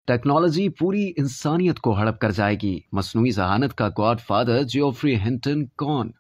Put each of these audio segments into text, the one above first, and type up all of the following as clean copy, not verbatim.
Technology पूरी इंसानियत को हड़प कर जाएगी। मसनूई जहानत का गॉडफादर जियोफ्री हिंटन कौन?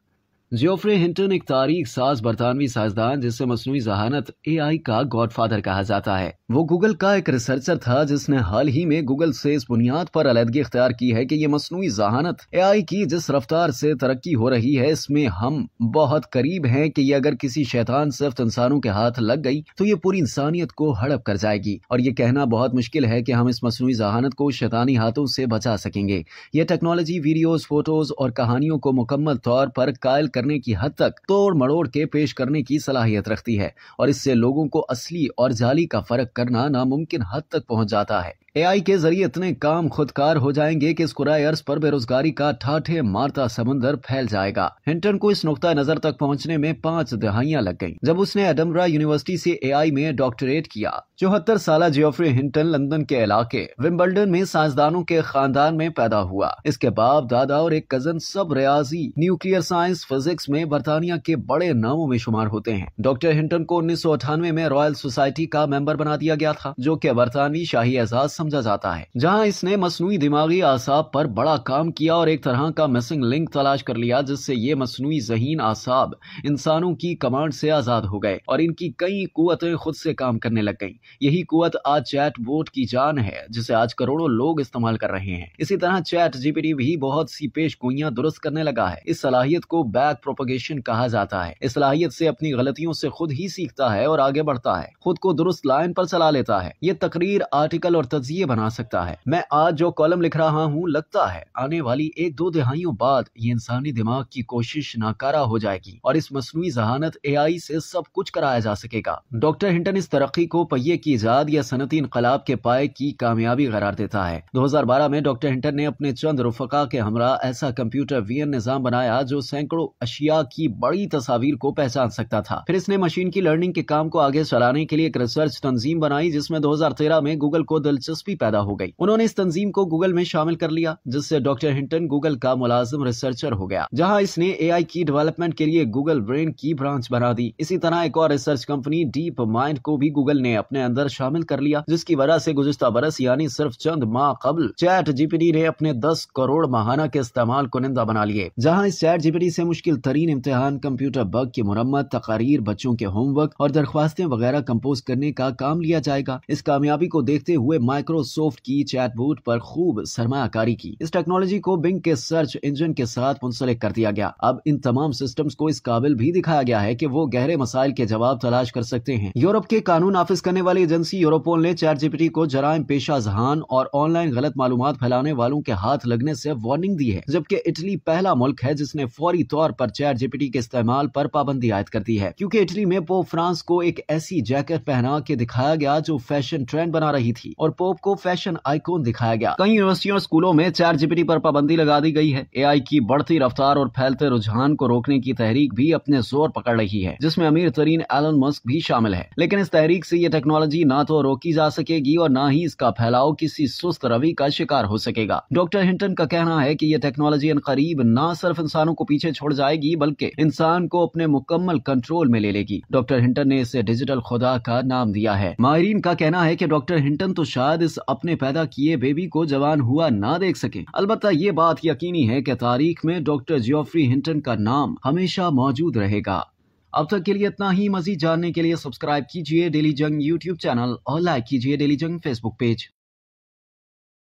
जियोफ्री हिंटन एक तारीख साज बरतानवी साइंसदान जिसे मसनूई जहानत एआई का गॉडफादर कहा जाता है। वो गूगल का एक रिसर्चर था जिसने हाल ही में गूगल से इस बुनियाद पर अलहदगी इख्तियार की है कि ये मसनूई जहानत एआई की जिस रफ्तार से तरक्की हो रही है, इसमें हम बहुत करीब हैं कि ये अगर किसी शैतान सिर्फ इंसानों के हाथ लग गई तो ये पूरी इंसानियत को हड़प कर जाएगी। और ये कहना बहुत मुश्किल है कि हम इस मसनूई जहानत को शैतानी हाथों से बचा सकेंगे। ये टेक्नोलॉजी वीडियोस, फोटोज और कहानियों को मुकम्मल तौर पर कायल करने की हद तक तोड़ मड़ोड़ के पेश करने की सलाहियत रखती है और इससे लोगों को असली और जाली का फर्क करना नामुमकिन हद तक पहुंच जाता है। एआई के जरिए इतने काम खुदकार हो जाएंगे कि इस कुराए अर्ज पर बेरोजगारी का ठाठे मारता समंदर फैल जाएगा। हिंटन को इस नुक्ता नजर तक पहुंचने में 5 दहाइयां लग गईं, जब उसने एडनबरा यूनिवर्सिटी से एआई में डॉक्टरेट किया। 74 साल जियोफ्री हिंटन लंदन के इलाके विंबलडन में साइंसदानों के खानदान में पैदा हुआ। इसके बाप, दादा और एक कजन सब रियाजी, न्यूक्लियर साइंस, फिजिक्स में बरतानिया के बड़े नामों में शुमार होते हैं। डॉक्टर हिंटन को 1998 में रॉयल सोसाइटी का मेंबर बना दिया गया था, जो कि बरतानवी शाही एजाज समझा जाता है, जहां इसने मसनूई दिमागी आसाब पर बड़ा काम किया और एक तरह का मिसिंग लिंक तलाश कर लिया जिससे ये मसनूई ज़हीन आसाब इंसानों की कमांड से आजाद हो गए और इनकी कई कुव्वतें खुद से काम करने लग गईं। यही कुव्वत आज चैट बोट की जान है, जिसे आज करोड़ों लोग इस्तेमाल कर रहे हैं। इसी तरह चैट जीपीटी भी बहुत सी पेश गोइयां दुरुस्त करने लगा है। इस सलाहियत को बैक प्रोपगेशन कहा जाता है। इस सलाहियत से अपनी गलतियों से खुद ही सीखता है और आगे बढ़ता है, खुद को दुरुस्त लाइन पर चला लेता है। ये तकरीर, आर्टिकल और तज्जिए बना सकता है। मैं आज जो कॉलम लिख रहा हूँ, लगता है आने वाली 1-2 दहाइयों बाद ये इंसानी दिमाग की कोशिश नाकारा हो जाएगी और इस मसनूई जहानत एआई से सब कुछ कराया जा सकेगा। डॉक्टर हिंटन इस तरक्की को पहिए की इजाद या सनती इनकलाब के पाए की कामयाबी करार देता है। 2012 में डॉक्टर हिंटन ने अपने चंद रुफका के हमरा ऐसा कंप्यूटर वीएन निजाम बनाया जो सैकड़ों अशिया की बड़ी तस्वीर को पहचान सकता था। फिर इसने मशीन की लर्निंग के काम को आगे चलाने के लिए एक रिसर्च तंजीम बनाई, जिसमें 2013 में गूगल को दिलचस्पी पैदा हो गई। उन्होंने इस तंजीम को गूगल में शामिल कर लिया, जिससे डॉक्टर हिंटन गूगल का मुलाजिम रिसर्चर हो गया, जहां इसने एआई की डेवलपमेंट के लिए गूगल ब्रेन की ब्रांच बना दी। इसी तरह एक और रिसर्च कंपनी डीप माइंड को भी गूगल ने अपने अंदर शामिल कर लिया, जिसकी वजह से गुज़िश्ता बरस यानी सिर्फ चंद माह कबल चैट जीपीटी ने अपने 10 करोड़ माहाना के इस्तेमाल को निंदा बना लिए। जहां इस चैट जीपीटी से मुश्किल तरीन इम्तिहान, कंप्यूटर बग की मुरम्मत, तकारीर, बच्चों के होमवर्क और दरख्वास्तें वगैरह कंपोज करने का काम लिया जाएगा। इस कामयाबी को देखते हुए माइक्रोसॉफ्ट की चैटबॉट पर खूब सरमायाकारी की। इस टेक्नोलॉजी को बिंग के सर्च इंजन के साथ मुंसलिक कर दिया गया। अब इन तमाम सिस्टम्स को इस काबिल भी दिखाया गया है कि वो गहरे मसाइल के जवाब तलाश कर सकते हैं। यूरोप के कानून नाफिज करने वाली एजेंसी यूरोपोल ने चैट जीपीटी को जराइम पेशा जहान और ऑनलाइन गलत मालूमात फैलाने वालों के हाथ लगने से वार्निंग दी है, जबकि इटली पहला मुल्क है जिसने फौरी तौर पर चैट जीपीटी के इस्तेमाल पर पाबंदी आयद कर दी है, क्योंकि इटली में पोप फ्रांस को एक ऐसी जैकेट पहना के दिखाया गया जो फैशन ट्रेंड बना रही थी और पोप को फैशन आइकॉन दिखाया गया। कई यूनिवर्सिटियों और स्कूलों में चैट जीपीटी पर पाबंदी लगा दी गई है। एआई की बढ़ती रफ्तार और फैलते रुझान को रोकने की तहरीक भी अपने जोर पकड़ रही है, जिसमें अमीर तरीन एलन मस्क भी शामिल है। लेकिन इस तहरीक से ये टेक्नोलॉजी ना तो रोकी जा सकेगी और ना ही इसका फैलाव किसी सुस्त रवि का शिकार हो सकेगा। डॉक्टर हिंटन का कहना है कि यह टेक्नोलॉजी अनकरीब ना सिर्फ इंसानों को पीछे छोड़ जाएगी बल्कि इंसान को अपने मुकम्मल कंट्रोल में ले लेगी। डॉक्टर हिंटन ने इसे डिजिटल खुदा का नाम दिया है। माहिरीन का कहना है कि डॉक्टर हिंटन तो शायद इस अपने पैदा किए बेबी को जवान हुआ ना देख सके। अलबत्ता ये बात यकीनी है कि तारीख में डॉक्टर जियोफ्री हिंटन का नाम हमेशा मौजूद रहेगा। अब तक के लिए इतना ही। मजीद जानने के लिए सब्सक्राइब कीजिए डेली जंग यूट्यूब चैनल और लाइक कीजिए डेली जंग फेसबुक पेज।